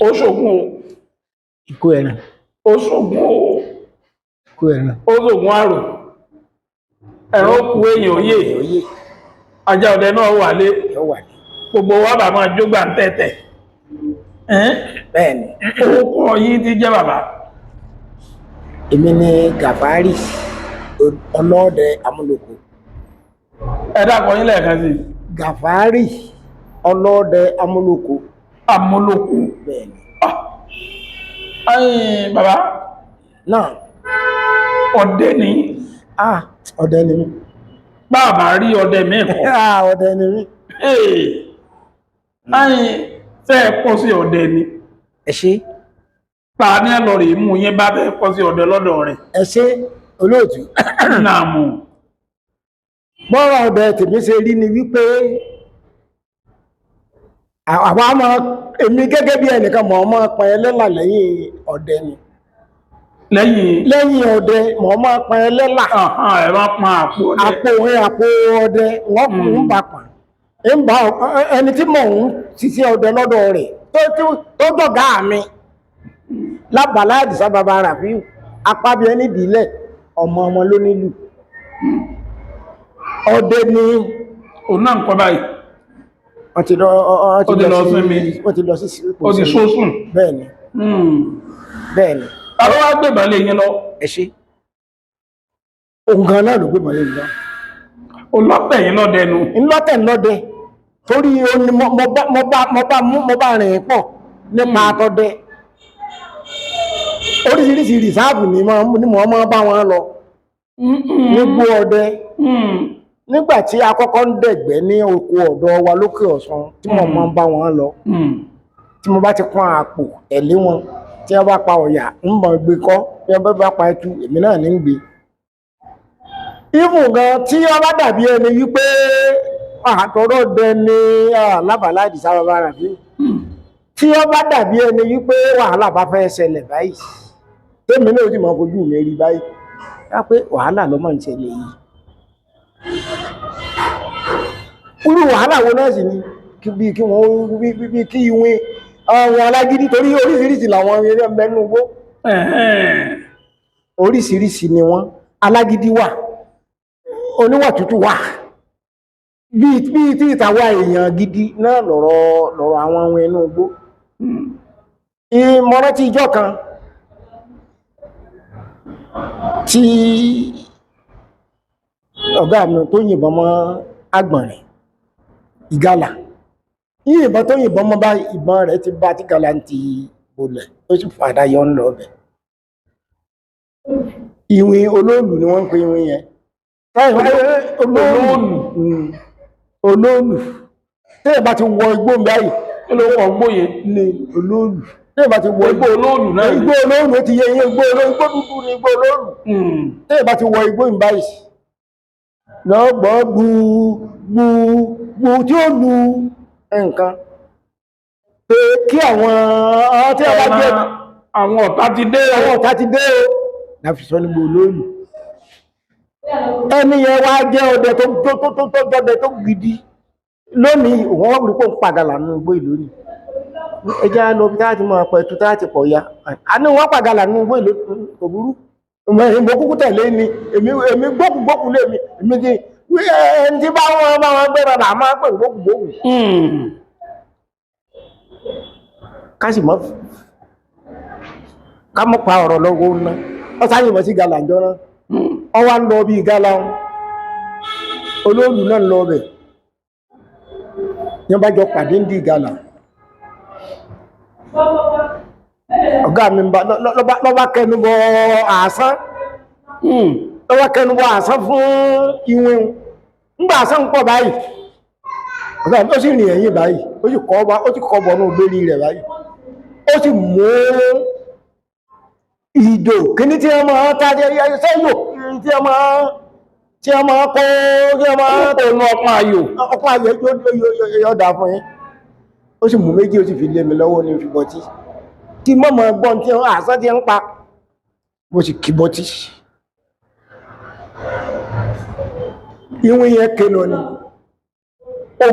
ó ṣògùn o ikú ẹran ó ṣògùn o ikú ẹran ó ṣògùn àrò ẹ̀rọ kú èèyàn òye òye ajá ọdẹ náà wálé yóò wà ní. gbogbo wa bá máa jógbà ń tẹ̀tẹ̀ bẹ́ẹ̀ ni orúkọ yìí ti jẹ́ bàbá èmi ni Gàfárì ọlọ́dẹ amúlòkó. ẹ dákọ̀ yín lẹ́ẹ̀kan sí Gàfárì ọlọ́dẹ amúlòkó. amúlòkù bẹ́ẹ̀ ni. ẹ̀yin bàbá náà ọdẹ ni ọdẹ ni mí. bàbá rí ọdẹ mẹ́kọ̀ọ́ ọdẹ ni mí. ẹ̀yin fẹ́ pọ̀ sí ọdẹ ni ẹ ṣé ta ní ẹlọ́rì mú yín bá fẹ́ pọ̀ sí ọdẹ lọ́dọ̀ rẹ̀ ẹ ṣé olóòtú. náà mú bọ́rọ̀ ọdẹ tèmi ṣe rí ni wípé àwọn ọmọ èmi gẹ́gẹ́ bí ẹnìkan mọ̀ ọmọ pọn ẹlẹ́là lẹ́yìn ọdẹ ni. lẹ́yìn ọdẹ mọ̀ ọmọ pọn ẹlẹ́là. ẹ máa pọn àpò ọdẹ àpò ọdẹ wọ́n kù ń bà pọn. ẹni tí mò ń ṣiṣẹ́ ọdẹ lọ́dọ̀ rẹ̀ tó dọ̀gá mi lábàlá Àdìsá bàbá Ràfíù apábí ẹni dìílẹ̀ ọmọ ló nílùú ọdẹ ni òun náà ń kọ́ báyìí wọ́n ti lọ sí ó ti sósùn bẹ́ẹ̀ni bẹ́ẹ̀ni. àwọn wá gbé ìbálẹ̀ yín lọ ẹ ṣé òun gan náà ló gbé ìbálẹ̀ yín lọ ó lọ́tẹ̀ yín lọ́dẹ nu ńlọ́tẹ̀ ńlọ́dẹ torí mo bá rìn pọ̀ nípa àtọ́dẹ oríṣiríṣi rìsáàbù ni mo máa bá wọn lọ nígbó ọdẹ nígbàtí akọ́kọ́ ń dẹ̀gbẹ́ ní oko ọ̀dọ̀ wa lókè Ọ̀ṣun tí mo máa ń bá wọn lọ tí mo bá ti pọ́n àpò tẹ̀lé wọn tí wọ́n bá pa ọ̀yà ń mọ̀ gbé kọ́ tí wọ́n bá pa ẹtu èmi náà ní ń gbé. ìfún gan tí wọ́n bá dàbí ẹni wípé àtọ̀rọ̀ dẹ ní lábàlá Àdìsá bàbá Ràfíù tí wọ́n bá dàbí ẹni wípé wàhálà bá fẹ́ ṣẹlẹ̀ báyìí tèmi náà sì máa fojú mi rí báyìí wá pé wàhálà ló máa ń ṣẹlẹ̀ yìí. irú wàhálà wo náà sì ni bí kí wọ́n bí kí ìwé àwọn alágídí torí oríṣiríṣi làwọn eré mẹ́nu gbó oríṣiríṣi ni wọ́n alágídí wà oníwà tútù wà bí tí ìtawà èèyàn gidi náà lọ̀rọ̀ àwọn ohun ẹnu gbó. ìmọ̀ràn tí ìjọ kan tí ọ̀gá mi tó yìnbọn mọ́ Àgbọ̀nrín ìgalà yìnbọn tó yìnbọn mọ́ bá ìbọn rẹ̀ ti bá tí gàlà ń ti bolẹ̀ ó sì fàdá yọ ń lọ ọbẹ̀. ìwìn olóòlù ni wọ́n ń pe ìwìn yẹn olóòlù tí ẹ bá ti wọ igbó báyìí kí ló wọ gbó yẹn ní olóòlù tí ẹ bá ti wọ igbó olóòlù náà igbó olóòlù ti yẹ yẹn igbó dúdú ní igbó olóòlù tí ẹ bá ti wọ igbó báyìí lọ́gbọ́ gbù tí ó lu nǹkan pé kí àwọn tí a bá jẹ́ àwọn ọ̀tá ti dé o láfi sọ nígbò olóòlù. ẹni yẹn wá jẹ́ ọdẹ tó gidi lónìí wọ́n rí pé ń pàgàlà nínú igbó ìlú ni ẹjá lọ bí táàtì mọ̀ pẹ̀ tó táàtì pọ̀ ya a ní wọ́n pàgàlà nínú igbó ìlú kò burú mo kúkú tẹ̀lé ni èmi gbókùgbókù lé mi kí ẹni tí bá wọn gbé rọrà máa pẹ̀ gbókùgbókù ká sì mọ́ ká mọ́ pa ọ̀rọ̀ lọ́wọ́ ná ọ sáyé mọ́ sí gàlà jọ náà ọ wá ń lọ bí gàlà olóòlù náà lọ bẹ̀ ní bá jọ pàdé ń di gàlà ọ̀gá mi lọ́bá kẹnubọ àásán fún ìwé ńgbà àásán ń pọ̀ báyìí ọ̀gá mi ó sì rìn ẹ̀yìn báyìí ó sì kọ́ bọ̀ ní ògbérí rẹ̀ báyìí ó sì mú ìdò kíní tí wọ́n máa tàbí sẹ́yò tí wọ́n máa kọ́ ọ̀nà ọ̀pá ayò yọ́dá fún yín ó sì mú méjì ó sì fi lé mi lọ́wọ́ ní ìfibọtí tí mọ́mọ̀ gbọ́n tí wọ́n àṣán tí ń pa mo sì kìbọtí ìwọ̀n yẹn kéèlọ ni ó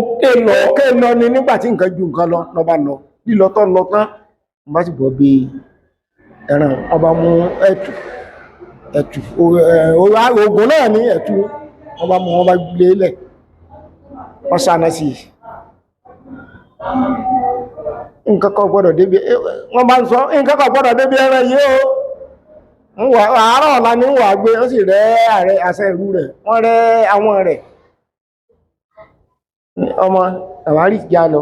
kéèlọ ni nígbàtí nǹkan ju nǹkan lọ lọ́bá lọ lílọ tán bá sì bọ́ bí ẹran ọba mú ẹ̀tù oògùn náà ní ẹ̀tù ọba mú ọba lélẹ̀ wọ́n sáná sí nǹkan kan gbọ́dọ̀ débi wọ́n bá ń sọ nǹkan kan gbọ́dọ̀ débi ẹran yìí o àárọ̀ ọ̀la ní wà gbé wọ́n sì rẹ́ ààrẹ àṣẹ ìlú rẹ̀ wọ́n rẹ́ àwọn rẹ̀ ọmọ àwárí já lọ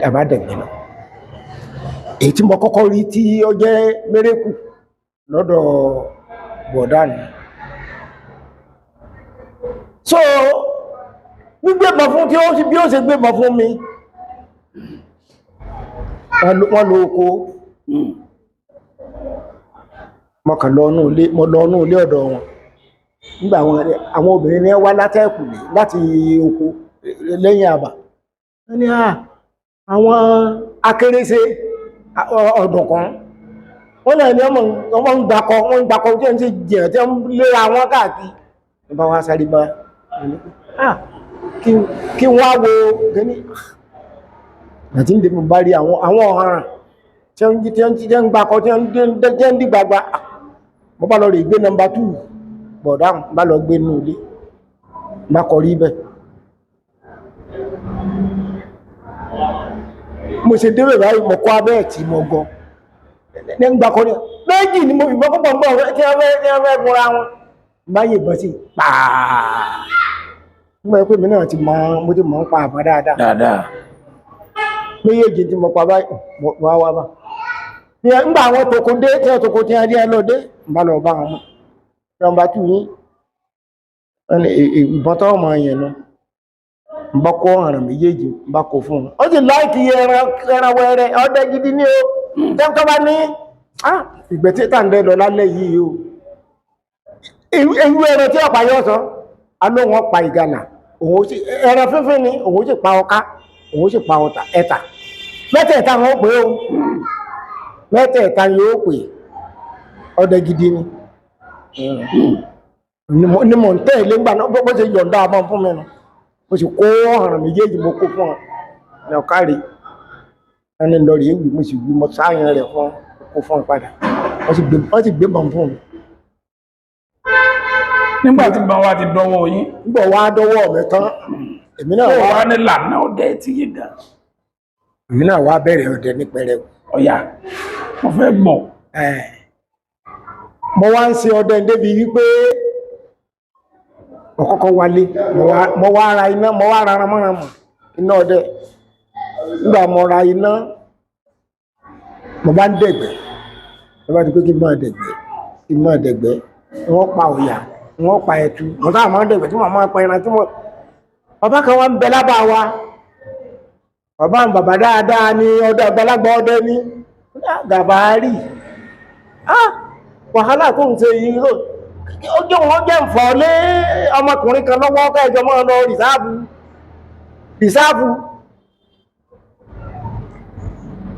àbádẹ̀gbẹ̀ lọ èyí tí mo kọ́kọ́ rí tí ó jẹ́ mérékù lọ́dọ̀ bọ̀dánù so gbígbébọn fún tí ó sì bí ó ṣe gbébọn fún mi wọ́n lo oko mọ́kàn lọ́nú ilé ọ̀dọ̀ wọn nígbà àwọn obìnrin ní wá látẹ́kù láti oko lẹ́yìn àbà wọ́n ní àwọn akérésé ọ̀dùnkún wọ́n náà ní ọmọ ń gbakọ tí ó ń ṣe jẹ́ tí ó ń léra wọn káàkiri nípa wá sáré bá kí wọ́n á wo gẹ́ni àti ń dìbò bá rí àwọn ọ̀háràn tí ó ń gbakọ tí ó ń dìgbàgbà mo bá lọ rí gbé nọmbà 2 bọ̀dáhùn bá lọ gbé nù ilé bá kọ rí bẹ́ mo ṣe débẹ̀ báyìí mọ̀ kọ́ abẹ́ tí mo gọ ní gbakọ ní méjì ni mo fi bọ́ púpọ̀ mọ́ tí wọ́n fẹ́ gúnra wọn bá yìnbọn sí pàà nígbà pé mi náà mo ti mọ̀ ń pa àbá dáadáa méjèèjì tí mo pa báyìí wá wá bá nígbà àwọn tòkó dé tí wọ́n tòkó tí wọ́n rí ẹ lọ dé bá lọ bá wọn mọ́ nọmbà 2 yìí ìbọn tó mọ̀ yẹn lọ bá kó ọ̀ràn méjèèjì bá kó fún wọn ó sì láìkì ẹran wẹ́rẹ́ ọdẹ gidi ní o tẹ́kọ́ bá ní ìgbẹ́ tí tàǹdẹ́ lọ lálẹ́ yìí o ewu ẹran tí ọ̀pá yọ́ sọ aló wọn pa ìgalà ẹran fífín ni òun sì pa ọká òun sì pa ẹ̀tà mẹ́tẹ̀ẹ̀ta wọn pè ó mẹ́tẹ̀ẹ̀ta yóò pè ọdẹ gidi ni mọ̀ ń tẹ́ẹ̀lé ńgbà náà bó ṣe yọ̀ǹda ọmọ fún mi nù mo sì kó ọ̀ràn méjèèjì mo kó fún ọ ní ọ̀kárí ẹni lọ rí ewì mo sì gbé mọ sáyẹn rẹ̀ fún kó fún ọ padà wọ́n sì gbé bọ̀ fún mi. nígbà tí bá wá ti dọ́wọ́ yín nígbà wá dọ́wọ́ mi tán èmi náà wá ní lànà ọdẹ tí yé gan èmi náà wá bẹ̀rẹ̀ ọdẹ ní pẹrẹu ọ̀yà mo fẹ́ gbọ́ mo wá ń ṣe ọdẹ débi wípé ọ̀kọ́kọ́ wálé mo wá ra iná mo wá rárá mọ́ra mọ̀ iná ọdẹ nígbà mo ra iná mo bá ń dẹ̀gbẹ́ mo bá ti pé kí n máa dẹ̀gbẹ́ wọ́n pa ọ̀yà wọ́n pa ẹ̀tù mo táà máa ń dẹ̀gbẹ́ tí mo máa pa ẹran tí mo bàbá kan wá ń bẹ lábá wa bàbá dáadáa ní ọdẹ àgbàlagbà ọdẹ ní gàbárì wàhálà tó ń ṣe yìí ó jẹ́ wọ́n jẹ́ ǹfọ́ lé ọmọkùnrin kan lọ́wọ́ kẹjọ mọ́ lọ rìsáàbù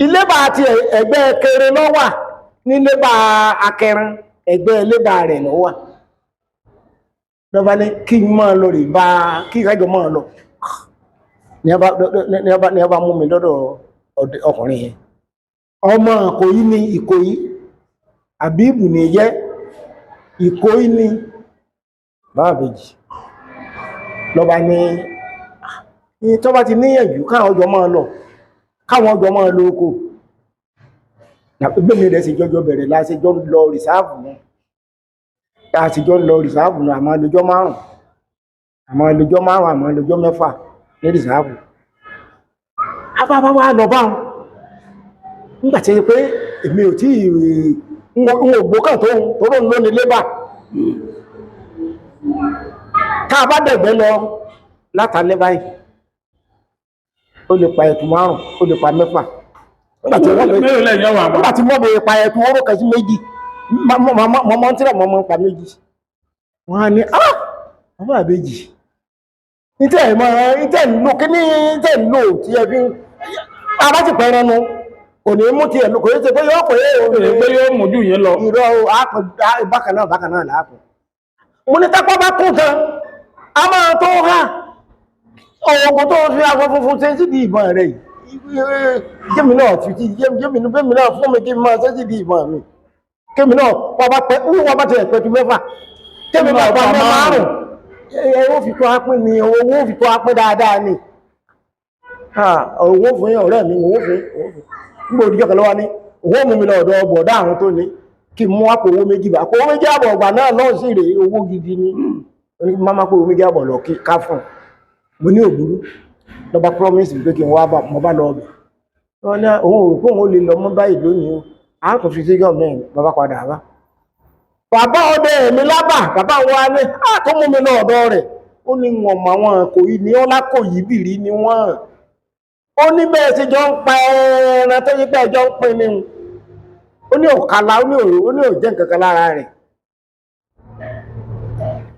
ilébà àti ẹgbẹ́ kéré lọ́wà ní lébà akẹran ẹgbẹ́ lébà rẹ̀ lọ́wà lọ́bá ní kí mọ́ lọ rí bá kí kẹjọ mọ́ lọ ní ọba mú mi lọ́dọ̀ ọkùnrin yẹn ọmọ Ìkòyí ní Ìkòyí àbíbù ní jẹ́ Ìkòyí ní báàbèjì lọ́ba ní tó bá ti níyànjú káwọn ọjọ́ máa lọ káwọn ọjọ́ máa lọ oko gbẹ́mí rẹ̀ sì jọjọ bẹ̀rẹ̀ láti jọ lọ rìsáàbù náà àti jọ lọ rìsáàbù náà àmọ́ lójọ́ márùn àmọ́ lójọ́ mẹ́fà ní rìsáàbù abábáwá lọ báwọn nígbàtí pé èmi ò tí ń ògbókàn tó rò ń lóní lébà tá a bá dẹ̀gbẹ́ lọ látàlẹ́ báyìí ó lè pa ẹ̀tù 5 ó lè pa 6 nígbàtí mọ́ bèèrè pa ẹ̀tù oró kẹsí méjì mọ́mọ́ tí rẹ̀ mọ́mọ́ pa méjì wọ́n á ní ọmọ àbẹ́jì ìtẹ́ ìlò kí ní ìtẹ́ ìlò tí ẹ fi ń ara ti pẹ̀rẹ̀ nu kò ní mú ti ẹ̀lò kò yóò ṣe pé yóò pé yóò mójú yẹn lọ ìrọ̀ bákan náà láàpù mo ní tápá bá kún kan a máa tó hà ọ̀wọ̀kùn tó fi aṣọ funfun ṣe sí di ìbọn rẹ̀ jẹ́mi náà fi tí jẹ́mi náà fún mi kí n máa sẹ́sì di ìmọ̀ mi kémi náà wọ́n bá tẹ̀ pẹ̀tù mẹ́fà kémi náà pa márùn owó fi tó apín ni owó fi tó apín dáadáa ni owó fún ọ̀rẹ́ mi owó fún nígbà òdíjọ́ kan lọ́wọ́ ní owó mú mi lọ́dọ̀ bọ̀dá àwọn tó ní kí mú àpò owó méjì bá àpò owó méjì àbọ̀ ọgbà náà lọ́ọ̀ sí rèé owó gidi ni máma pé owó méjì àbọ̀ lọ kí ká fún mo ní òbúrú lọ́ba promise pé kí n wá mo bá lọ ọbẹ̀ wọ́n ní òun ò kóhun ó lè lọ mọ́ báyìí lónìí o a kò fi sí gọ́ọ̀mẹ́rin bàbá padà wá bàbá ọdẹ mi lábà bàbá wa ní tó mú mi lọ ọ̀dọ̀ rẹ̀ ó ní wọn mọ àwọn kò yí ní ọlá kò yí bìrí ni wọ́n ó ní bẹ́ẹ̀ sí jọ ń pa ẹran tó yí pé ẹjọ́ ń pin ni ó ní òkàlà ó ní òjẹ́ nǹkan kan lára rẹ̀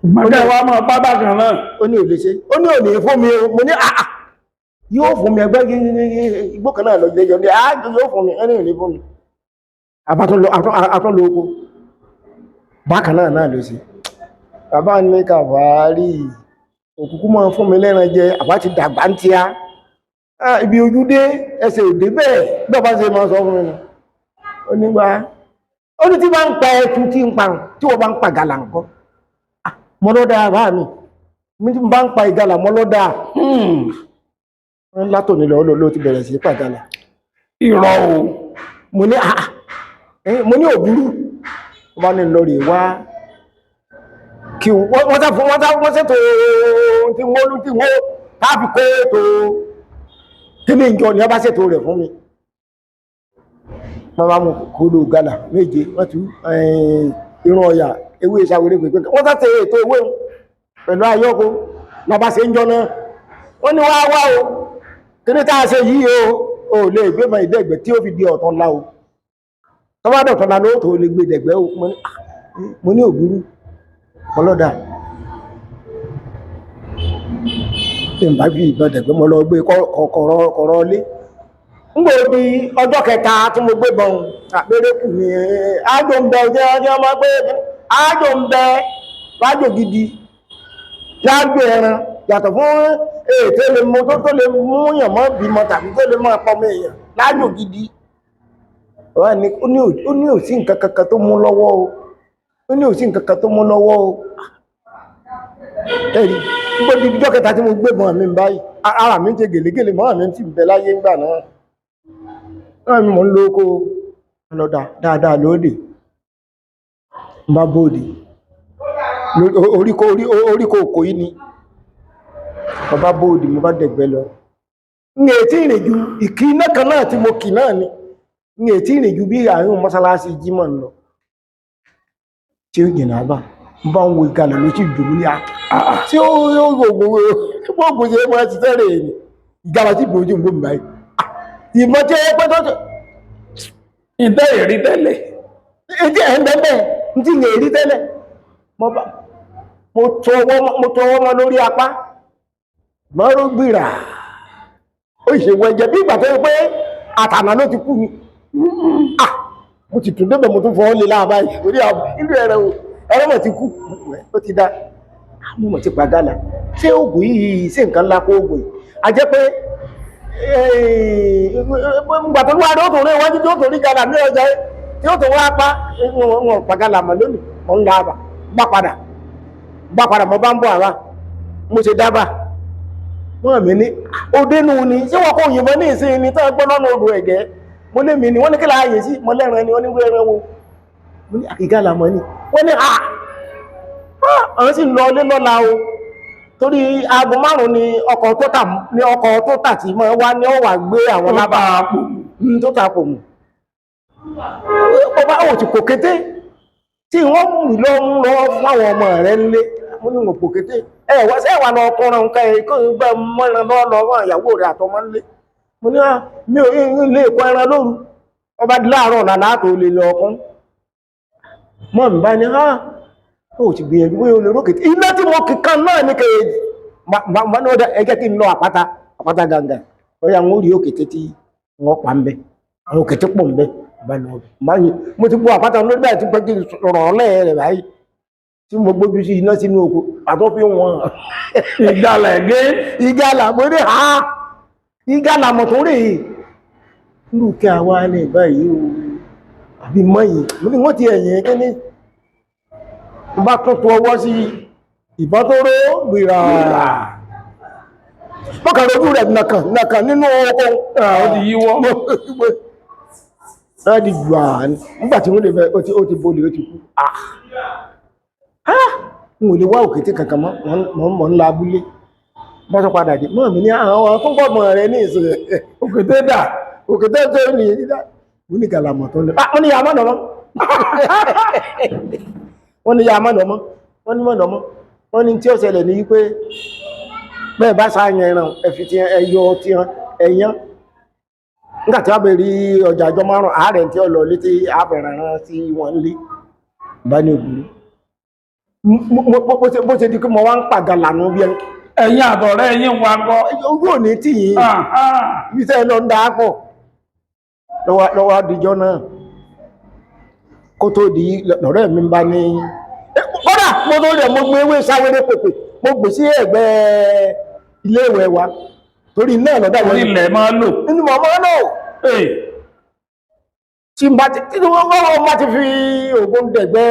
ìgbàgbẹ́ wa mọ̀ bábà kan náà ó ní òlé ṣe ó ní òní fún mi mo ní àà yóò fún mi ẹgbẹ́ igbó kan náà lọ jẹjọ ní àájọ yóò fún mi ẹni òní fún mi àtọ́lọ oko bákan náà ló sí bàbá ní kàfàárì òkùnkú máa fún mi lẹ́ran jẹ àbá ti dàgbà ń tíá ibi ojú dé ẹsẹ̀ òdé bẹ́ẹ̀ bí ọba ṣe máa sọ fún mi ó nígbà ó ní tí bá ń pa ẹtù tí ń pa tí wọ́n bá ń pa gàlà nǹkan mọ́lọ́dà bá mi tí bá ń pa ìgàlà mọ́lọ́dà látò nílò ló ti bẹ̀rẹ̀ sí pàgàlà ìrọ̀ o mo ní òbúrú wọ́n ní lórí wá kí wọ́n ṣètò tí wọ́n káàfi kó ètò tí ní ìjọ ni wọ́n bá ṣètò rẹ̀ fún mi wọ́n bá mú kódò gálà méje wọ́n tú irun ọ̀yà ewé ìṣàwérè pẹ̀pẹ̀ wọ́n tàtẹ̀ ètò ewé pẹ̀lú ayọ́kó lọ́bá ṣe ń jọ náà wọ́n ní wá o kí ní táà ṣe yìí o lè gbé mọ ìdẹ́gbẹ̀ tí ó fi di ọ̀tán láo tọ́wádọ̀ tọ́lá ló tó lè gbé dẹ̀gbẹ́ mo ní òbúrú ọlọ́dà tí n bá fi ìbọn dẹ̀gbẹ́ mo lọ gbé kọ̀rọ̀ lé ńgbò bí ọjọ́ kẹta tí mo gbé bọ̀n àpẹẹrẹkù ní ájò ń bẹ ọjọ́ ọmọ pé ájò ń bẹ lájò gidi lájò ẹran yàtọ̀ fún ètò lè mú tó lè mú yàn mọ́ bímọ tàbí tó lè mọ́ ọpọmọ èèyàn lájò gidi ó ní òsí nǹkan kankan tó mú lọ́wọ́ o ó ní òsí nǹkan kan tó mú lọ́wọ́ o ẹ̀rí gbogbo ìjọ kẹta tí mo gbébọn mi báyìí ara mi ti gèlégèlé mọ́ mi ti bẹ̀ láyé ńgbà náà náà mi mọ̀ ń lóko lọ́dà dáadáa lóde bá bóde oríkò òkò yìí ni bàbá bóde mo bá dẹ̀gbẹ́ lọ ní ètí ìrìn ju ìkí iná kan náà tí mo kì náà ni ní ètí ìrìn ju bí àárín mọ́sálásí jímọ̀ lọ tí ó jìnà bá bá ń wo ìkàlẹ̀ ló sì dùn ní tí ó gbogbo ṣe mọ́ ti tẹ́rẹ̀ èyí ìgbàlá tí gbòójú gbòmù báyìí ìmọ̀ tí ó pẹ́ tó ìtẹ́ ìrí tẹ́lẹ̀ ẹjẹ́ ẹ̀ndẹ́gbẹ́ tí lè rí tẹ́lẹ̀ mo tọwọ́ mọ́ lórí apá mọ́rún gbìrà ó ìṣèwọ̀ ẹ̀jẹ̀ bí ìgbà tó yẹ pé àtànà ló ti kú ni mo ti tún débẹ̀ mo tún fọ́ lè láàbáyìí torí ìlú ẹ̀rọ mọ̀ ti kú ó ti dá mú mọ̀ ti pàgálà tí oògùn yìí sí nǹkan ńlá kó oògùn yìí a jẹ́ pé gbàtọ̀ wá rẹ̀ ó tó rí wájú tí ó tó rí gálà ní ọjà tí ó tó wá pa wọn pàgálà mọ̀ lónìí mọ̀ ńlá àbà bá padà mọ́ bá ń bọ̀ àwá mo ṣe dábà wọ́n mi ní ó dénú ni tí wọ́n kó yìnbọn ní ìsìn ni tó gbọ́n lọ́nà odò ẹ̀gẹ́ mo lé mi ní wọ́n ní kí láàyè sí mo lẹ́ran ni wọ́n ní wẹ́rẹ́ wo mo ní àkígálà mọ́ ni wọ́n ní àwọn sì lọ lé lọ́la o torí aago 5 ni ọkọ̀ tó tà tí mọ́ wá ní ọwà gbé àwọn lábá tó tàpò mù ọba ò ti kò kété tí wọ́n mú lọ fún àwọn ọmọ rẹ̀ nílé mú ní wọ́n kò kété ẹ̀wọ́ sẹ́wà lọ ọkùnrin nǹkan ẹ̀kọ́ ìgbẹ́ mọ́ran lọ́wọ́ ìyàwó rẹ̀ àtọmọ́ nílé mo ní mi ò ilé ẹ̀kọ́ ẹran lóru ọba láàárọ̀ ọ̀nà látò lè lọ ọkùn mọ́ mi bá ní ó ti gbìyànjú pé olè rókè iná tí mo kìkan náà ní kèèjì ẹgẹ́ kí n lọ àpáta gàngà ọya wọn rí òkèté tí wọ́n pa ń bẹ àwọn òkèté pọ̀ ń bẹ mo ti gbọ́ àpáta lórí báyìí tí pẹ́ kí rọ̀ ọlẹ́ rẹ̀ báyìí tí mo gbójú sí iná sínú oko àtọ́ fi wọn ìgbàlà ẹ̀gẹ́ ìgbàlà mo ní ìgàlàmọ̀ tó rè lùkẹ́ àwa ní báyìí o àbí mọ́yìn mo ní wọ́n ti ẹ̀yìn kí ní bá tún tó ọwọ́ sí ìbọn tó ró gbìrà mọ́kàn lójú rẹ̀ nàkàn nínú ọkọ̀ ó ti yíwọ́ láti gbà nígbàtí wọ́n lè fẹ́ ó ti bolè ó ti kú n ò lè wá òkété kankan mọ́ ńlá abúlé bá tó padà dé mọ́ mi ní àwọn tó gbọ́mọ̀ rẹ̀ ní ìsìn òkété dà òkété tó ní ìdá wọ́n ní gàlàmọ̀ tó ní wọ́n ní ya mọ́nàmọ́ wọ́n ní ya mọ́nàmọ́ wọ́n ní mọ́nàmọ́ wọ́n ní tí ó ṣẹlẹ̀ ní wípé bẹ́ẹ̀ bá sáyẹn ẹran ẹ̀fì tí ẹyọ tí ẹyán nígbàtí wọ́n bèèrè ọjà àjọ márùn-ún ààrẹ tí ó lọ létí àbẹ̀rẹ̀ rán sí wọn lé bá ní òbúrú bó ṣe di kí mo wá ń pàgà lànà bí ẹ̀yin àtọ̀rẹ́ ẹ̀yin wa gọ́ ojú ò ní tí yìí ibi tẹ́ lọ ń dá pọ̀ lọ́wọ́ àdìjọ́ náà kó tó di lọ́rẹ́ mi bá ní kódà mo tó rẹ̀ mo gbé ewé sáwéré pèpè mo gbé sí ẹ̀gbẹ́ ilé ìwẹ̀ wa torí náà lọ́dà wọ́n ilẹ̀ máa lò nínú mọ̀ máa lò tí n bá ti fi ògùn dẹ̀gbẹ́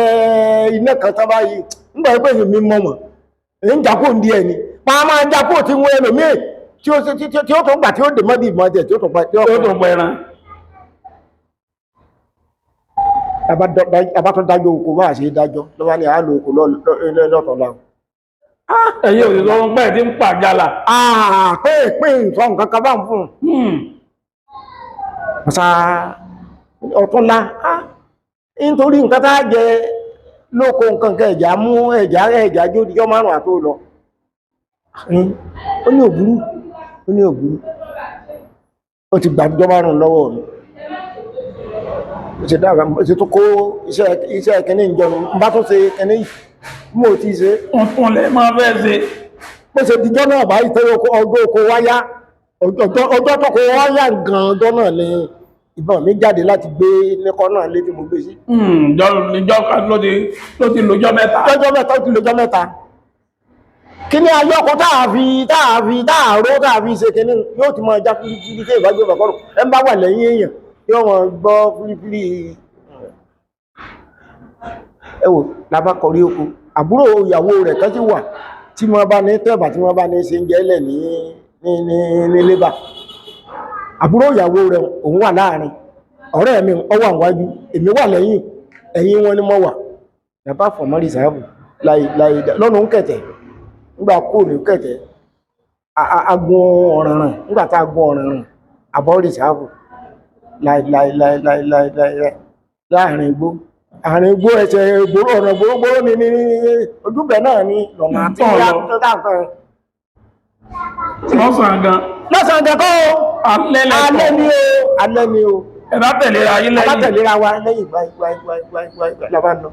iná kan tán báyìí nígbà pé mi mọ̀ èyí ń jákò ní ẹni máa jákò tí wọ́n ẹlòmíì tí ó tó gbà tí ó dè mọ́ bí ìmọ̀ jẹ́ tí ó tó pẹ̀ràn abátọ́ dájọ́ oko máa ṣe dájọ́ lọ́wọ́ ni àálò oko lọ́tọ̀ láwọn ẹ̀yẹ́ òṣìṣọ́ wọn pẹ́ tí ń pàjálà pé nǹkan nǹkan kan bá ń fún ọ̀sá ọ̀túnlá nítorí nǹkan tá jẹ lóko nǹkan kẹ ẹ̀já mú ẹ̀já jó díjọ́ márùn-ún àtó lọ ó ní òbúrú ó ti gbàjọ́ márùn-ún lọ́wọ́ mi ṣe tó kó iṣẹ́ ẹ̀kẹ́ní ìjọba bá tó ṣe ẹ̀kẹ́ní mú ò tí ṣe ọ̀tún lẹ máa fẹ́ ṣe bó ṣe díjọ́ náà bá ìtẹ́rẹ ọjọ́ oko wáyá ọjọ́ tó kó wáyá gan ọjọ́ náà ni ìbọn mi jáde láti gbé nẹ́kọ́ náà lé tí mo gbé sí ìjọ́ ló ti lójọ́ mẹ́ta ó ti lójọ́ mẹ́ta kí ní ayọ́kọ́ táàfi ṣe kí ní yóò ti máa já fílífílí tí ìbájú ọ̀bàkọ́rù ẹ bá wà lẹ́yìn èèyàn yóò wọ́n gbọ́ fílífílí ẹwò lábákọrí oko àbúrò ìyàwó rẹ̀ kan sí wà tí wọ́n bá ní tẹ́bà tí wọ́n bá ní ṣe ń jẹ́lẹ̀ ní lébà àbúrò ìyàwó rẹ̀ òun wà láàrin ọ̀rẹ́ mi ó wà níwájú èmi wà lẹ́yìn ẹ̀yìn wọn ni mo wà yàbá fọ̀mọ́rì sáàbù lọ́nà ń kẹ̀tẹ̀ nígbà kó ní kẹ̀tẹ̀ agun ọ̀rànràn nígbà tá agun ọ̀rànràn àbọ̀rì sáàbù láàrin igbó àrin igbó ẹsẹ̀ ọ̀nà gbórógbóró ní ojúbẹ̀ náà ní lọ́nà àti ìyá tó dáǹkan lọ́sàn gan kọ́ alẹ́ ni o ẹ̀bá tẹ̀lera yí lẹ́yìn ẹ̀bá tẹ̀lera wa lẹ́yìn gbáìgbáìgbáìgbáìgbáìgbáì lọ́bá náà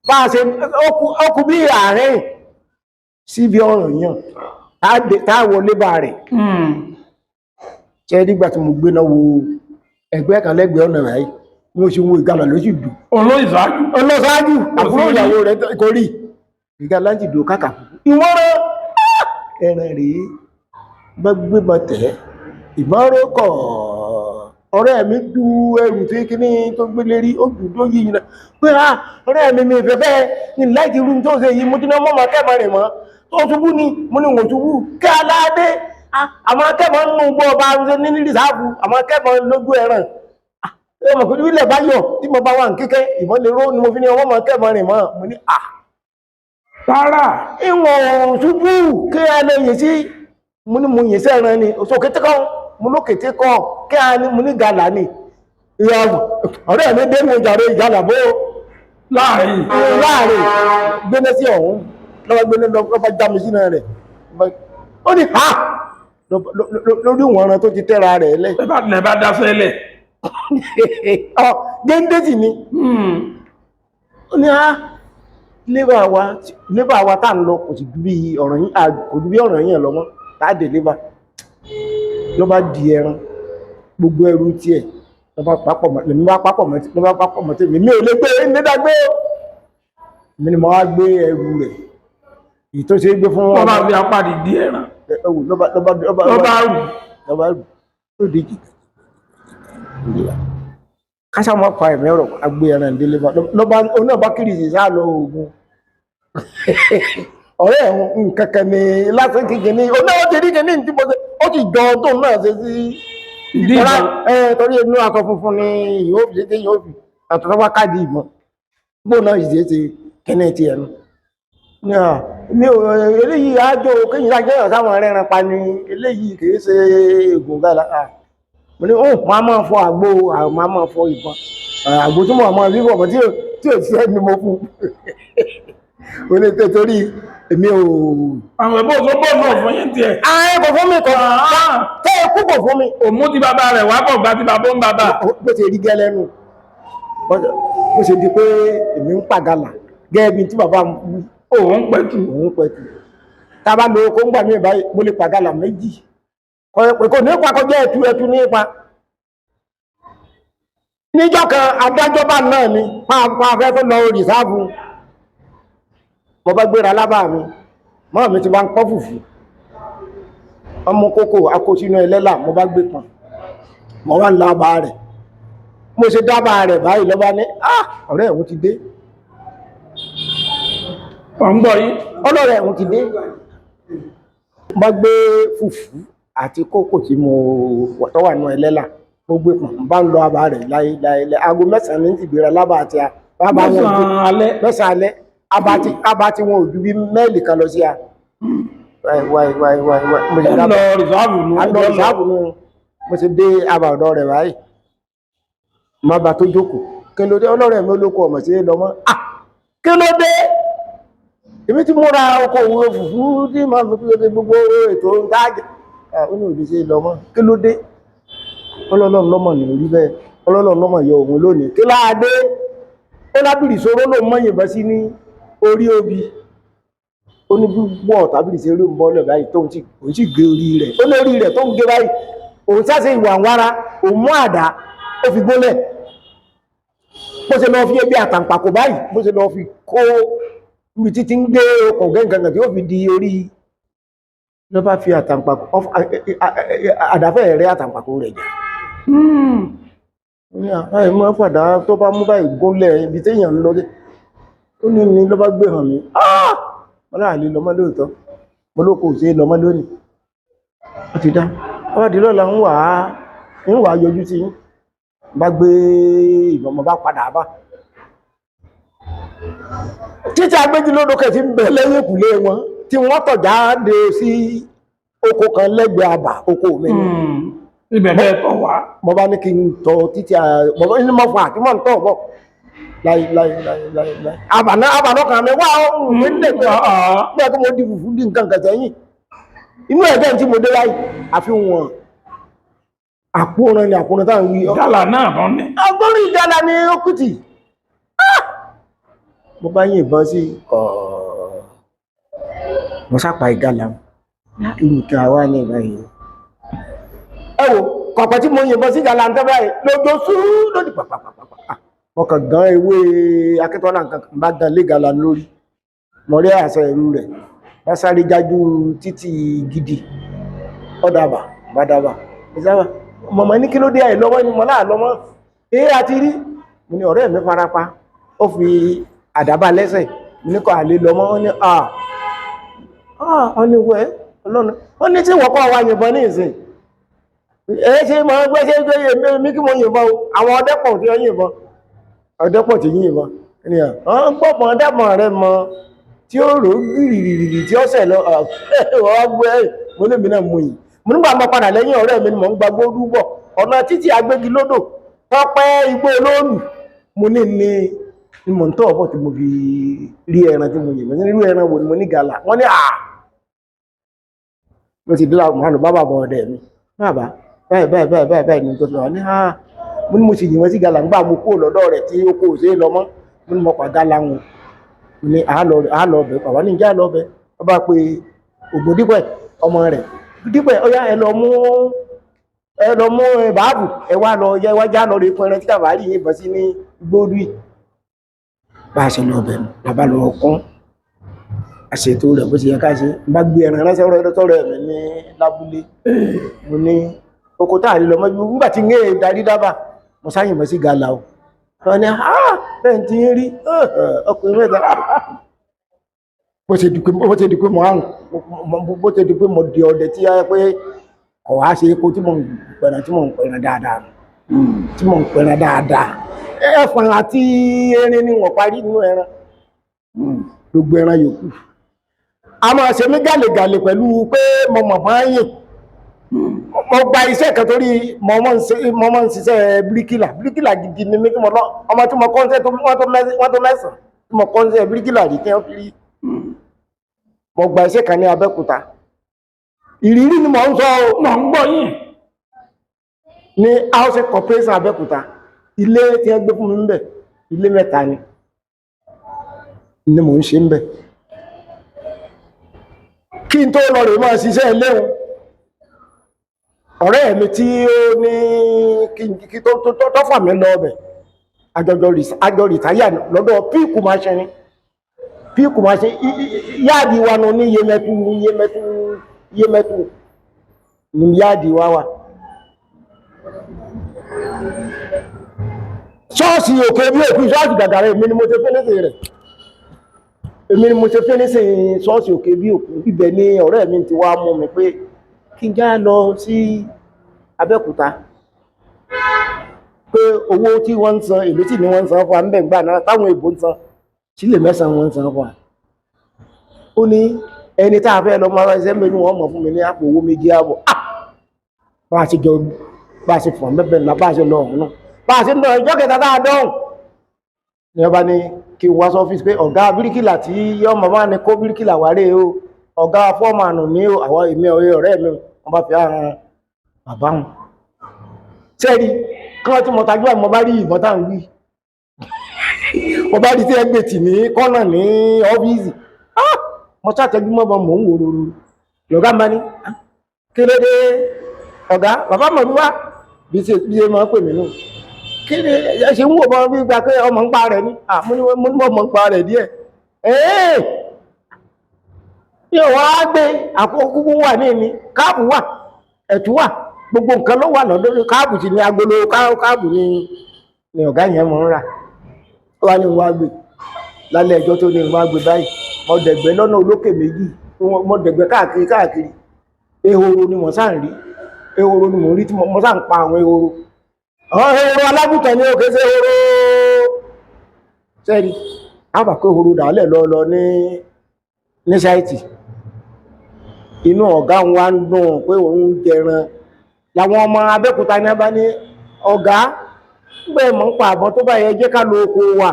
bá a ṣe ọkù bí àárín síbi ọ̀rùn yàn táàwọ̀ lébà rẹ̀ ṣe nígbà tí mo gbé náà wo ẹgbẹ́ kan lẹ́gbẹ̀ẹ́ ọ̀nà rẹ̀ ní oṣù wo ìgalà ló sì dù olóòsáájú àbúrò ìyàwó rẹ̀ kò rí ìgalà ti dò kákà ìwọ́rọ̀ ẹ̀rẹ̀ rèé bá gbé mọ́ tẹ̀ ìmọ́rọ̀ kọ̀ ọ̀rẹ́ mi du ẹrù tí kíní tó gbé lérí ó jù tó yí ìrìnà pé ọ̀rẹ́ mi fẹ́ bẹ́ẹ̀ ní láti rú tó ṣe yìí mo ti ní ọmọ kẹ́mọ̀ rẹ̀ mọ́ tó ṣubú ni mo ní wọ́n ṣubú kí aláàdé àmọ́ kẹ́mọ̀ nínú gbọ́ ọba ní rìsáàbù àmọ́ kẹ́mọ̀ lójú ẹ̀ràn ẹmọ̀ pẹ̀lú ilẹ̀ bá yọ̀ tí mo bá wà ní kíkẹ́ ìmọ̀ lè ró ni mo fi ní ọmọ kẹ́mọ̀ rẹ̀ mọ́ mo ní rárá ìwọ̀n ṣubú kí a lè yìí sí mo ní mo yìí sẹ́ran ni òṣòkété kan mo lókèté kan kí a ní mo ní gàlà ni ìyàwó ọ̀rẹ́ mi dé ní ìjàre ìjàlà bó láàrin gbéná sí ọ̀hún lọ́wọ́ gbéná lọ́wọ́ já mi sínú rẹ̀ ó ní lórí ìwọ̀n tó ti tẹ́ra rẹ̀ lẹ́ lẹ́bá dáṣẹ́lẹ̀ géńdé sì ni ó ní lébà wa tá ń lọ kò sì bí ọ̀rọ̀ yìí lọ́mọ́ tàádé lébà ló bá di ẹran gbogbo ẹrù tí ẹ̀ ló bá papọ̀ mọ́ tí mi ò lè gbé nídàgbé mi ni mo wá gbé ẹrù rẹ̀ èyí tó ṣe gbé fún wọn bá fi apá di ẹran ẹwù ló bá rù ó di kásá mọ́ pa ẹ̀mí ọ̀rọ̀ agbé ẹran ìdílé bá oná bá kiri sí sá lọ ogun ọ̀rẹ́ ẹ̀hún nkankan ni lásán kíkì ní oná ó ti rí kí ní tí mo ṣe ó ti jọ tó náà ṣe sí ìdíra torí inú aṣọ funfun ni yóò fi ṣe yóò fi àtúntò bá káàdì ìbọn gbóò náà ìṣe ti kẹ́nẹ̀ ti ẹnu mi ò eléyìí àjò kéyìn lájẹ́ ọ̀sáwọn ẹran pa ni eléyìí kìí ṣe ègùn gàlá mo ní ó máa fọ àgbo máa fọ ìbọn àgbo tí mo máa rí bọ̀ tí ò sí ẹni mo fún o ní torí èmi ò. àwọn ẹ̀bọ́ tó bọ̀ náà fún yín tiẹ̀. ààrẹ kò fún mi kan tẹ́ ẹ kú kò fún mi. òmú ti bàbá rẹ̀ wá pọ̀ gba ti bàbá ń bàbá. bó ṣe rí gẹ́lẹ́ nù bó ṣe di pé èmi ń pàgàlà gẹ́gẹ́ bí tí bàbá òun pẹ̀tù. tá a bá lo okó ń gbà mí báyìí mo lè pàgàlà méjì kò ní ipa kọjá ẹtu ní ipa níjọ́ kan adájọ́bà náà ni pàápàá fẹ́ tó lọ rìsáàbù mo bá gbéra lábàá mi mọ́ mi ti bá ń pọ́ fùfú ọmọ kókò akóṣínú ẹlẹ́là mo bá gbé pọ̀n mo wá ń lábàá rẹ̀ mo ṣe dábàá rẹ̀ báyìí lọ́ba ní ọ̀rẹ́ ẹ̀hún ti dé ọ̀ngbọ̀ yìí ọlọ́rẹ̀ ẹ̀hún ti dé mo gbé fùfú àti kókò tí mo tó wà nù ẹlẹ́là mo gbé pọ̀n bá ń lọ àbá rẹ̀ láyé aago mẹ́sàn-án ní ìbéèrè lábà àti mẹ́sàn-án alẹ́ abá tí wọn ò ju bí mẹ́ẹ̀lì kan lọ sí a mo ṣe lọ rìsáàbù nù mo ṣe dé àbá ọ̀dọ́ rẹ̀ báyìí má ba tó jókòó kí ló dé ọlọ́rẹ̀ mi olóko ọmọ sí lọ́mọ́ kí ló dé èmi tí mo ra ọkọ̀ òwúrò fùfú tí màá fi gbogbo ètò ń dájẹ́ ó ní òbí sí lọ́mọ́ kí ló dé ọlọ́lọ́run lọ́mọ ní orí bẹ́ẹ̀ ọlọ́lọ́run lọ́mọ yọ òun lónìí kí láadé ó lábìrì sóró ló mọ́ yìnbọn sí ní orí obì ó ní púpọ̀ tábìlì sí orí ń bọ́lẹ̀ báyìí tóun sì gé orí rẹ̀ ó lórí rẹ̀ tó ń gé báyìí òun sáṣe ìwà wára òun mú àdá ó fi gbólẹ̀ bó ṣe lọ fi ebi àtàǹpàkò báyìí bó ṣe lọ fi kó ibi títí ń gbé ọkọ̀ gẹ́gẹ́ tí ó fi di orí ló bá fi àtàǹpàkò àdáfẹ́ rẹ̀ àtàǹpàkò rẹ̀ jẹ́ ààrẹ mọ́ fàdá tó bá mú báyìí gúnlẹ̀ ibi téèyàn ń lọ́dẹ́ ó ní ní ló bá gbé hàn mí wọ́n láàrin lọ́mọ́ lóòótọ́ mo ló kò sí lọ́mọ́ lónìí ó ti dá ọwádìí lọ́la ń wà yọjú sí bá gbé ìbọn mo bá padà bá títí agbégilódókè tí ń bẹ lẹ́yìn ìkùlé wọn tí wọ́n tọ̀ jáde sí oko kan lẹ́gbẹ̀ẹ́ àbà oko mi ibẹ̀ bẹ́ẹ̀ tọ̀ wá. mo bá ní kí n tọ̀ títí bọ̀bọ̀ ní mọ́ fún àti mọ́ ń tọ̀ bọ̀ láì àbànà kan mi wá ohun mi lè pẹ́ ní ẹ̀kọ́ mo di fùfú di nǹkan kẹsẹ̀ yìí inú ẹ̀jẹ̀ tí mo dé láì àfihàn àpòrán ni àpòrán táwọn wí. ìjàlá náà bọ́n ní. agbórí ìjàlá ni ó kùtì mo bá yìnbọn sí mo sápa ìjàlá irú kí a wá ní ìbáyìí ẹ wò kọ̀pọ̀ tí mo yìnbọn sí ìjàlá ń tẹ́ báyìí lójó súú lódì pàpàpàpà wọ́n kàn gan ewé akẹ́tọ́lá nǹkan bá gan lé gàlà lórí mo rí àṣà ìrú rẹ̀ bá sáré jájú títì gidi ọ̀dàbà bá dábà ìsáwà mọ̀mọ́ ní kí ló dé àìlọ́wọ́ ni mo náà lọ́mọ́ àti rí mo ní ọ̀rẹ́ mi farapa ó fi àdábà lẹ́sẹ̀ ní kọ́ àlè lọ́mọ́ wọ́n ní wọ́n ní wẹ́ ọlọ́run wọ́n ní tí wọ́n kọ́ wa yìnbọn ní ìsìn ṣe mọ̀ gbé ṣe gbé mi kí mo yìnbọn o àwọn ọdẹ́pọ̀ tí wọ́n yìnbọn ọdẹ́pọ̀ tí yìnbọn ní àwọn pọ̀pọ̀ ọdẹ́pọ̀ rẹ mọ tí ó rò gìrìrìrì tí ó sẹ̀ lọ wọ́n gbé mo lè mi náà mú yìí mo nígbà mọ́ padà lẹ́yìn ọ̀rẹ́ mi ni mò ń gba gbóòdú bọ̀ ọ̀nà títí agbégilódò tọ́pẹ́ igbó olóòlù mo ní ni mò ń tọ́ ọ̀bọ̀ tí mo fi rí ẹran tí mo yìnbọn ní irú ẹran wo ni mo ní gàlà wọ́n ní mo ti dúró àwọn àlùbá bàbá ọdẹ mi bàbá báyìí ní tó fi wà ní mo ní mo sì yìnbọn sí gàlà nígbà mo kó lọ́dọ̀ rẹ̀ tí ó kó òṣèré lọ mọ́ mo ní mo pa gàlà wọn mo ní àálọ̀ ọbẹ̀ pàwọ́ ní ìjà lọ́bẹ̀ wọ́n bá pe Ògbódípẹ̀ ọmọ rẹ̀ dípẹ̀ ọya ẹ lọ mú bàábù ẹ wá lọ yẹ wájá lọ rí pẹrẹ tí kàbárì yìnbọn sí ní gbóòdú bá a ṣe lọ bẹ̀ lábá lọ kún àṣètò rẹ̀ bó ṣe yẹ ká ṣe bá gbé ẹran ránṣẹ́ rẹ̀ tọ́rọ̀ ẹ̀mí ní lábúlé mo ní oko táà lè lọ mọ́jú nígbà tí ń gé darí dábà mo sáyìn mọ́ sí gàlà o wọ́n ní bẹ́ẹ̀ tí ń rí ọkùnrin mẹ́ta bó ṣe di pé mo àrùn bó ṣe di pé mo di ọdẹ tí a pé ọ̀wá ṣe epo tí mo ń pẹ̀ràn dáadáa ẹ̀fọn àti erin ni wọ́n parí nínú ẹran gbogbo ẹran yòókù a máa ṣe mí gàlègàlè pẹ̀lú pé mo mọ̀ bá yìn mo gba iṣẹ́ kan torí mo mọ̀ ń ṣiṣẹ́ bíríkìlà gidi ni mí ọmọ tí mo kọ́ńṣẹ́ wọ́n tó mẹ́sàn tí mo kọ́ńṣẹ́ bíríkìlà rí tí wọ́n fi rí mo gba iṣẹ́ kan ní Abẹ́òkúta ìrírí ni mo ń sọ mọ̀ ń gbọ́ yìí ní house corporation Abẹ́òkúta ilé tí wọ́n gbé fún mi ń bẹ̀ ilé 3 ni mo ń ṣe ń bẹ̀ kí n tó lọ rè máa ṣiṣẹ́ léhun ọ̀rẹ́ mi tí ó ní kí tó fà mí lọ ọbẹ̀ àjọ rìtáyà lọ́dọ̀ píìkù máa ṣe yáàdì wa nù ní Yemẹtu ní yáàdì wa wà ṣọ́ọ̀ṣì òkè bí òkú ṣọ́ọ̀ṣì gàgàrà èmi ni mo ṣe fẹ́nẹ́sì ṣọ́ọ̀ṣì òkè bí òkú ibẹ̀ ni ọ̀rẹ́ mi ti wá mú mi pé kí n já lọ sí Abẹ́òkúta pé owó tí wọ́n ń san èlé tí ni wọ́n ń san fún wa ń bẹ̀ gbà náà táwọn èbó ń san sílè 9 wọ́n ń san fún wa ó ní ẹni tá a fẹ́ lọ máa ṣe mẹ́nu wọn mọ̀ fún mi ní àpò owó 2.5 bá a ṣe fọ̀ mẹ́bẹ̀ ńlá bá a ṣe lọ ọ̀hún náà bá a ṣe ń lọ ìjọ́ kẹta tá a dán ní ọba ní kí n wá sọ́fíìsì pé ọ̀gá bíríkìlà tí yọ màmá ni kó bíríkìlà wáré o ọ̀gá fọ́ọ̀mánù ní àwọn èmi ọ̀rẹ́ mi wọ́n bá fi hàn bàbá wọn sẹ́rí kán tí mo tajú àmì mo bá rí ìbọn tá à ń wí mo bá rí tí ẹgbẹ́ tì ní kọ́nà ní ọ́fíìsì mo sátẹ́jú mọ́ bọ́ mò ń wòrò lọ́gá máa ní kí ló dé ọ̀gá bàbá mọ̀ wíwá bí ṣe máa ń pè mí nù kí ni ẹ ṣe ń wò bọ́ bí gba pé ọmọ ń pa rẹ̀ ní mo ní ọmọ ń pa rẹ̀ díẹ̀ yóò wá gbé àkókò wà ní ìní káàbù wà ẹ̀tù wà gbogbo nǹkan ló wà lọ́dọ́ káàbù sí ní agolo káàbù ni ọ̀gá yẹn mọ̀ ń rà ó wá ní wọ́n á gbé lálẹ́ ẹjọ́ tó ní wọ́n á gbé báyìí mo dẹ̀gbẹ́ lọ́nà olókè méjì mo dẹ̀gbẹ́ káàkiri ehoro ni mo sáà ń rí ehoro ni mo rí tí mo sáà ń pa àwọn ehoro alágùntàn ni òkè sí ehoro sẹ́ni àbàkọ́ ehoro dàálẹ̀ lọ ní sáìtì inú ọ̀gá wa ń dùn pé òun jẹran làwọn ọmọ Abẹ́òkúta ní bá ní ọ̀gá gbẹ́ mọ̀ ń pa àbọ̀ tó bá yẹ jẹ́ ká lo oko wa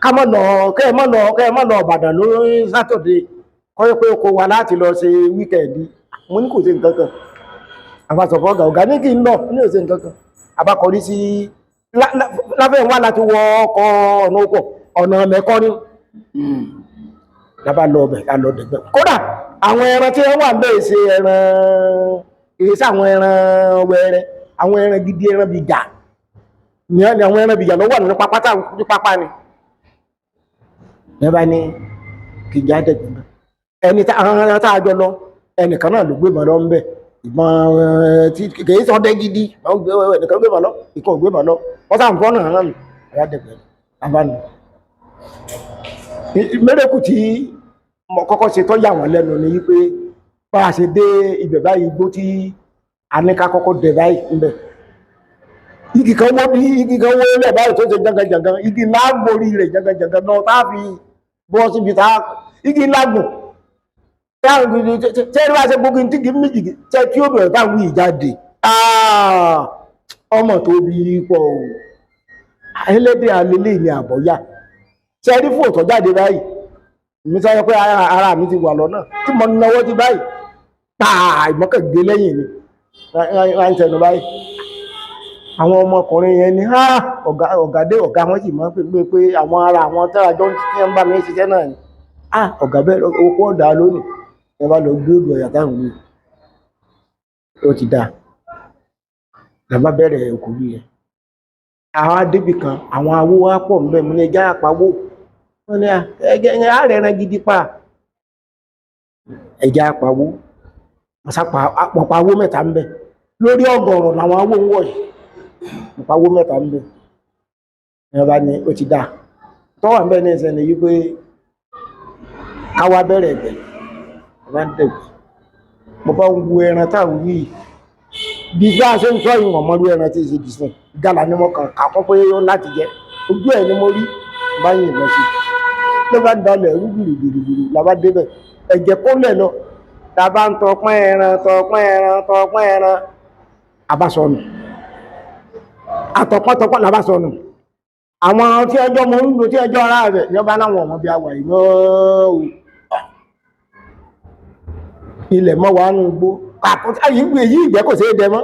ká mọ́ lọ Ìbàdàn lórí sátọ̀dé kọ́ pé oko wa láti lọ ṣe wíkẹ̀ndì mo ní kò sí nǹkan kan àbásọ̀fọ́ ọ̀gá ní kí n lọ ní òsè nǹkan kan àbákọ̀rí sí lábẹ́ wà láti wọ ọkọ̀ ọ̀nà mẹ́kọ́ ní lábá lọ ọbẹ̀ ká lọ dẹ̀gbẹ́ kódà àwọn ẹran tí wọ́n wà bẹ́ẹ̀ ṣe ẹran èsì àwọn ẹran wẹ́rẹ́ àwọn ẹran gidi ẹran bìjà ní àwọn ẹran bìjà ló wà ní pápá ni nígbà ní kì í já dẹ̀gbẹ́ ẹni tá a jọ lọ ẹnìkan náà ló gbé mọ́ lọ ń bẹ̀ ìbọn tí kìí sọ dẹ́ gidi ẹnìkan gbé mọ́ lọ ìkan gbé mọ́ lọ wọ́n sáà ń fọ́ náà náà ẹ̀yà dẹ̀gbẹ́ abánu mẹ́rẹ̀kù tí mo kọ́kọ́ ṣe tó yà wọ́n lẹ́nu ni wípé bá a ṣe dé ibẹ̀ báyìí igbó tí a ní ká kọ́kọ́ dẹ̀ báyìí ńbẹ̀ igi kan wó lẹ̀ báyìí tó ṣe jangan igi lágbórí rẹ̀ jangan náà tá a fi bọ́ síbi tá igi lágbò tẹ́rí wá ṣe gbogbo tí kì í méjì tẹ́ kí ó bẹ̀rẹ̀ táwọn ìjáde ọmọ tó bí pọ̀ ẹlẹ́dẹ̀ alẹ́lẹ́ ní àbọ̀yá tẹ́rí fún òtọ́ jáde báyìí mi sọ pé ara mi ti wà lọ́nà tí mo náwó ti báyìí ìmọ́kàndé lẹ́yìn ni wọ́n ń tẹnu báyìí àwọn ọmọkùnrin yẹn ni ọ̀gá wọn sì máa ń pè àwọn ara àwọn tẹ́ra jọ tí wọ́n bá mi ṣiṣẹ́ náà ni ọ̀gá bẹ́ẹ̀ okó ọ̀dà lónìí ẹ bá lọ gbé òdò ẹ̀yà táwọn ní ó ti dáa làbá bẹ̀rẹ̀ òkú bí ẹ àwọn adébì kan àwọn awó wá pọ̀ mbẹ́ mo ní ẹja àpawó wọn ní ààrẹ ẹran gidi pa ẹja àpawó àpapọ̀ awó 3 mbẹ́ lórí ọgọ́rọ̀ làwọn awó ń wọ̀ yìí nípa owó mẹ́ta ń bẹ ní ọba ni ó ti dá tọ́wà ń bẹ ní ìsẹ̀lẹ̀ yìí pé káwá bẹ̀rẹ̀ ẹ̀bẹ̀ ọba ń dẹ̀gbẹ̀ mo bá ń wo ẹran táwọn yìí bí bá a ṣe ń sọ ìwọ̀n mọ́rú ẹran tí ì ṣe dìsìn gàlà ni mo kàn kàkọ́ pé ó láti jẹ ojú ẹ̀ ni mo rí bá yìn lọ sí ló bá ń dalẹ̀ rú gbìrìgbìrì làbá débẹ̀ ẹ̀jẹ̀ kó lẹ̀ lọ làbá ń tọpọ́n ẹran abásọnù àtọ̀pọ̀tọ̀pọ̀ làbásọnù àwọn tí ẹjọ́ mọ̀ ń lò tí ẹjọ́ ara rẹ̀ ní ọba láwọn ọmọ bí a wà iná ilẹ̀ mọ́ wà nù gbó èyí ìgbẹ́ kò sí èdè mọ́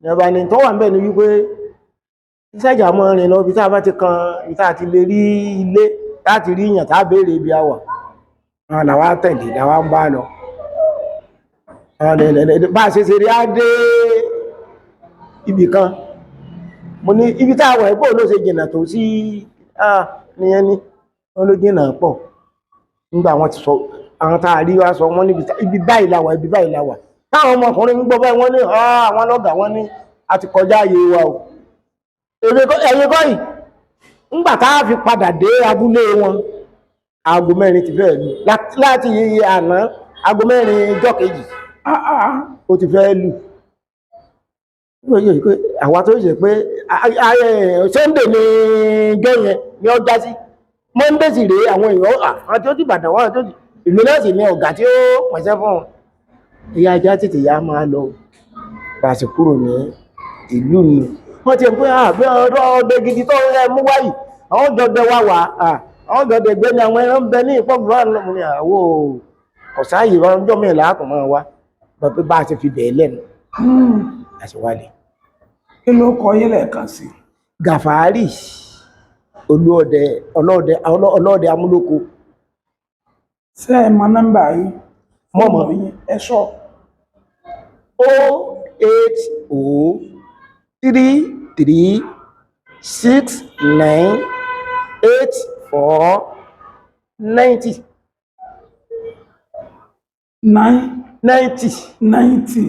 ní ọba ni tó wà ń bẹ̀ ní wípé ìṣẹ́jà mọ́ rìn lọ bí tá a bá ti kan ìta ti lè rí ilé láti rí ìyàn tá a béèrè ibi a wà àwọn làwa tẹ̀lé làwa ń bá lọ bá a ṣe ṣe rí á dé ibì kan mo ní ibi tá a wà ìpò ló ṣe jìnà tó sí níyẹn ní wọ́n ló jìnà pọ̀ nígbà wọ́n ti sọ àwọn tá a rí wá sọ wọ́n ní ibi báyìí la wà ibi báyìí la wà táwọn ọmọkùnrin ń gbọ́ báyìí wọ́n ní àwọn lọ́gàá wọ́n ní a ti kọjá ayé wa o ẹ̀yẹ kọ́ yìí ńgbà tá a fi padà dé abúlé wọn aago mẹ́rin ti fẹ́ lù láti àná aago mẹ́rin ọjọ́ kejì ó ti fẹ́ lù àwa tó ṣe pé Sunday ní gẹ́yẹn ni ó já sí Monday sì rèé àwọn èèyàn àwọn tí ó ti bàdàn wọn tó ìlú náà sì ní ọ̀gá tí ó pàṣẹ fún wọn ìyá ajá tètè yá máa lọ bá a sì kúrò ní ìlú ni wọ́n ti ń pé àbí ọdẹ gidi tó ń mú wáyìí àwọn jọdẹ wá wà àwọn jọdẹ gbé ní àwọn ẹran bẹ ní ìpọ́gbọ́n àwọn ní àwọ̀ ọ̀sáyìí wọn jọ́ mẹ́rin láàkùn máa wá bá a ti fi bẹ̀ẹ́ lẹ́nu àṣewálẹ̀. Kí ló kọ yín lẹ́ẹ̀kan sí? Gàfárì ọlọ́ọ̀dẹ amúlòkó. Ṣé ẹ mọ nọ́mbà yìí? Mọ́mọ́ yín ẹ sọ. 08033698490. 90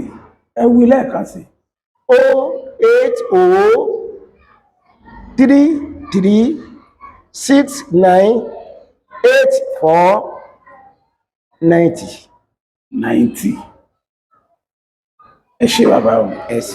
ẹ wí lẹ́ẹ̀kan sí. 08033698490. Ẹ ṣé bàbá o. Yes.